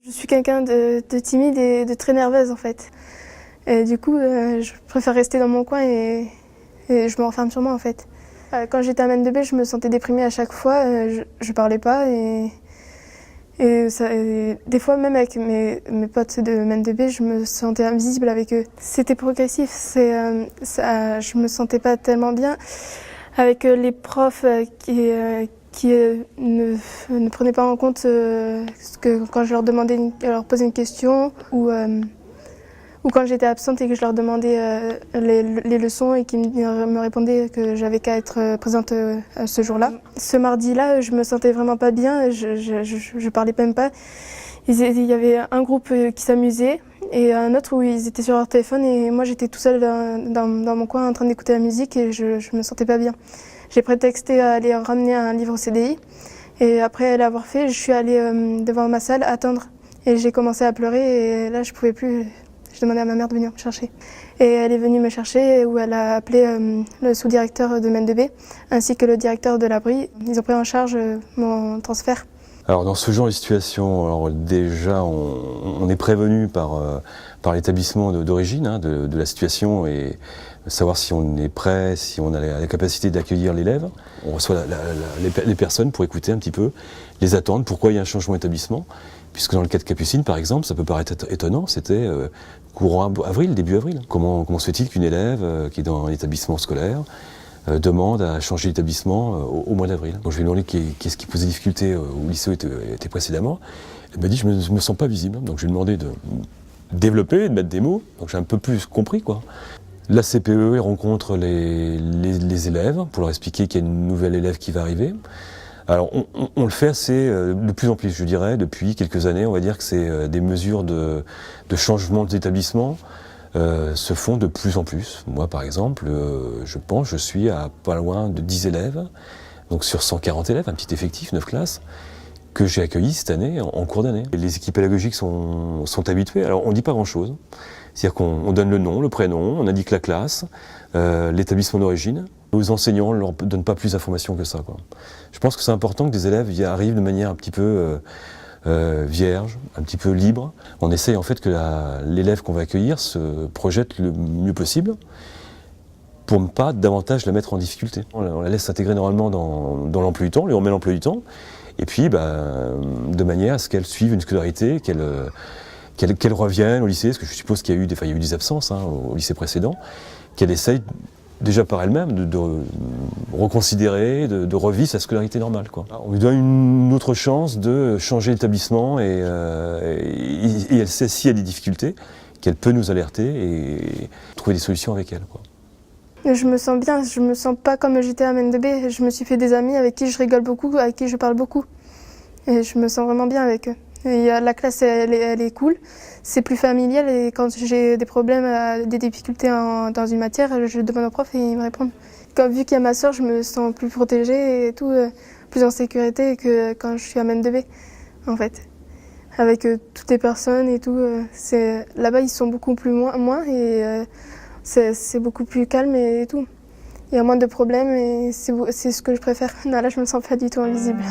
Je suis quelqu'un de timide et de très nerveuse en fait. Et du coup, je préfère rester dans mon coin et je me renferme sur moi en fait. Quand j'étais à MN2B, je me sentais déprimée à chaque fois, je parlais pas et des fois même avec mes potes de MN2B, je me sentais invisible avec eux. C'était progressif, je me sentais pas tellement bien avec les profs qui ne prenaient pas en compte que quand je leur posais une question ou quand j'étais absente et que je leur demandais les leçons et qu'ils me répondaient que j'avais qu'à être présente ce jour-là. Ce mardi-là, je me sentais vraiment pas bien, je parlais même pas. Il y avait un groupe qui s'amusait et un autre où ils étaient sur leur téléphone et moi j'étais tout seul dans mon coin en train d'écouter la musique et je me sentais pas bien. J'ai prétexté à aller ramener un livre au CDI et après l'avoir fait, je suis allée devant ma salle attendre et j'ai commencé à pleurer et là je pouvais plus. Je demandais à ma mère de venir me chercher. Et elle est venue me chercher où elle a appelé le sous-directeur de MN2B ainsi que le directeur de l'abri. Ils ont pris en charge mon transfert. Alors dans ce genre de situation, alors déjà on est prévenu par l'établissement d'origine de la situation et savoir si on est prêt, si on a la capacité d'accueillir l'élève. On reçoit les personnes pour écouter un petit peu, les attendre, pourquoi il y a un changement d'établissement. Puisque dans le cas de Capucine, par exemple, ça peut paraître étonnant, c'était courant avril, début avril. Comment se fait-il qu'une élève qui est dans un établissement scolaire demande à changer d'établissement au mois d'avril? Donc je lui ai demandé qu'est-ce qui posait difficulté au lycée où était précédemment. Elle m'a dit je me sens pas visible. Donc je lui ai demandé de développer, de mettre des mots. Donc j'ai un peu plus compris quoi. La CPE rencontre les élèves pour leur expliquer qu'il y a une nouvelle élève qui va arriver. Alors on le fait assez, de plus en plus je dirais, depuis quelques années on va dire que c'est des mesures de changement d'établissement se font de plus en plus. Moi par exemple, je suis à pas loin de 10 élèves, donc sur 140 élèves, un petit effectif, 9 classes, que j'ai accueilli cette année en cours d'année. Les équipes pédagogiques sont habituées, alors on ne dit pas grand chose, c'est-à-dire qu'on donne le nom, le prénom, on indique la classe, l'établissement d'origine. Aux enseignants, on ne leur donne pas plus d'informations que ça, quoi. Je pense que c'est important que des élèves y arrivent de manière un petit peu vierge, un petit peu libre. On essaye en fait que l'élève qu'on va accueillir se projette le mieux possible pour ne pas davantage la mettre en difficulté. On la laisse s'intégrer normalement dans l'emploi du temps, lui remet l'emploi du temps, et puis de manière à ce qu'elle suive une scolarité, qu'elle revienne au lycée, parce que je suppose qu'il y a eu des absences au lycée précédent, qu'elle essaye déjà par elle-même de reconsidérer, de revivre sa scolarité normale, quoi. On lui donne une autre chance de changer d'établissement et elle sait si elle a des difficultés, qu'elle peut nous alerter et trouver des solutions avec elle, quoi. Je me sens bien, je me sens pas comme j'étais à MN2B. Je me suis fait des amis avec qui je rigole beaucoup, avec qui je parle beaucoup. Et je me sens vraiment bien avec eux. La classe, elle est cool, c'est plus familial et quand j'ai des problèmes, des difficultés dans une matière, je demande au prof et il me répond. Vu qu'il y a ma soeur, je me sens plus protégée et tout, plus en sécurité que quand je suis à MN2B, en fait. Avec toutes les personnes et tout, là-bas ils sont beaucoup plus moins et c'est beaucoup plus calme et tout. Il y a moins de problèmes et c'est ce que je préfère. Non, là je me sens pas du tout invisible.